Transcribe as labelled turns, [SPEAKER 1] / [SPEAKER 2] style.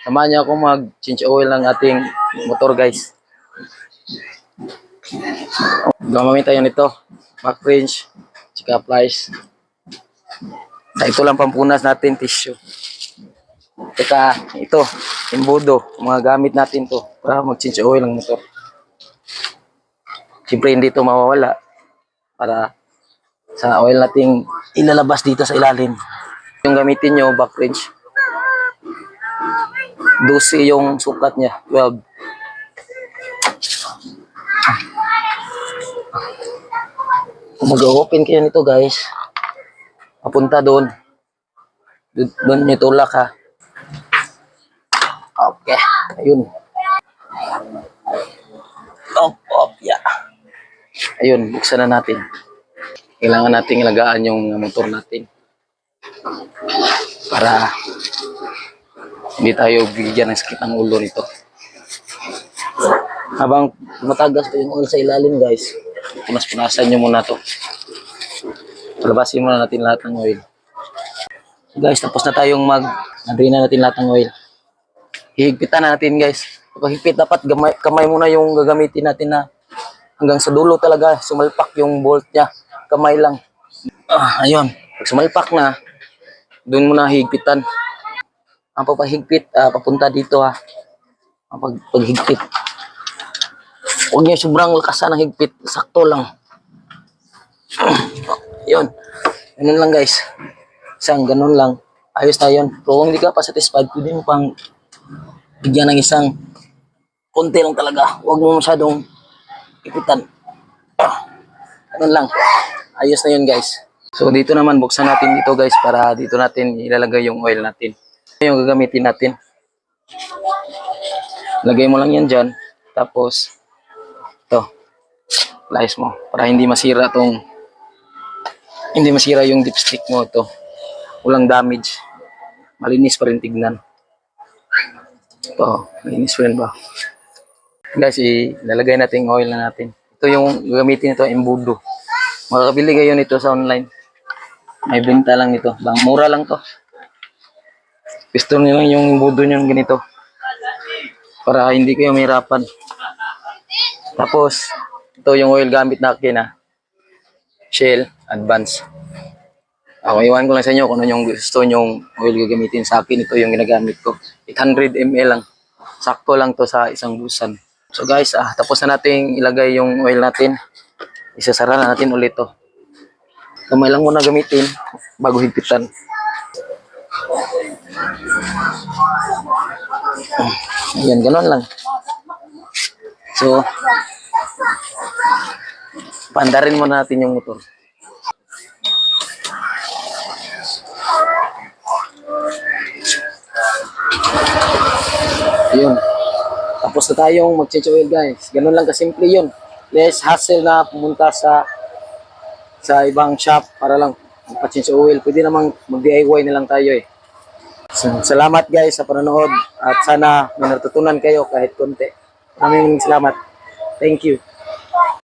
[SPEAKER 1] Samahan niyo ako mag-change oil ng ating motor, guys. Gamamit tayo nito, back wrench, tsaka pliers. Ito lang pampunas natin, tissue. Tsaka ito, embudo, mga gamit natin to para mag-change oil ng motor. Siyempre hindi ito mawawala para sa oil nating ilalabas dito sa ilalim. Yung gamitin nyo, back wrench, 12 yung sukat niya, 12. Kung mag-open kayo nito, guys, papunta doon nyo tulak, ha. Okay, ayun. Yeah. Ayun, buksan na natin. Kailangan nating ilagaan yung motor natin para hindi tayo bigyan ng sakit ng ulo nito. Habang tumatagas pa yung oil sa ilalim, guys, punas-punasan nyo muna to. Palabasin muna natin lahat ng oil. Guys, tapos na tayong nag-drain na natin lahat ng oil. Hihigpitan na natin, guys. Kapag higpit, dapat kamay muna yung gagamitin natin na hanggang sa dulo talaga, sumalpak yung bolt niya. Kamay lang. Ayun. Pag sumalpak na, doon muna higpitan. Ang papahigpit, papunta dito, ha. Ang paghigpit. Huwag niyo sobrang lakasan ng higpit. Sakto lang. Yun. Ganun lang, guys. Isang ganun lang. Ayos na yun. Pero kung hindi ka pa satisfied, pwede mo pang bigyan ng isang konti lang talaga. Huwag mo masyadong ipitan. Ganun lang. Ayos na yun, guys. So, dito naman, buksan natin dito, guys, para dito natin ilalagay yung oil natin. Yung gagamitin natin. Lagay mo lang yan dyan. Tapos, ito. Layas mo. Para hindi masira yung dipstick mo ito. Walang damage. Malinis pa rin tignan. Ito, malinis pa rin ba? Guys, ilalagay natin yung oil na natin. Ito yung gagamitin ito, embudo. Makakabili kayo nito sa online. May benta lang nito. Mura lang to. Pisto nyo lang yung embudo nyo ganito. Para hindi kayo mahirapan. Tapos, ito yung oil gamit natin, ha. Shell Advance. Ako, iwan ko lang sa inyo kung ano yung gusto nyong oil gagamitin. Sa akin, ito yung ginagamit ko. 800 ml lang. Sakto lang to sa isang busan. So guys, tapos na natin ilagay yung oil natin. Isasara na natin ulit to. Kamay lang muna gamitin bago higpitan. Ayan, ganoon lang. So, paandarin muna natin yung motor. Ayun. Tapos na tayong mag-change oil, guys. Ganun lang kasimple yun. Less hassle na pumunta sa ibang shop para lang magpa-change oil. Pwede namang mag-DIY na lang tayo, eh. So, salamat, guys, sa panonood. At sana may natutunan kayo kahit konti. Maraming salamat. Thank you.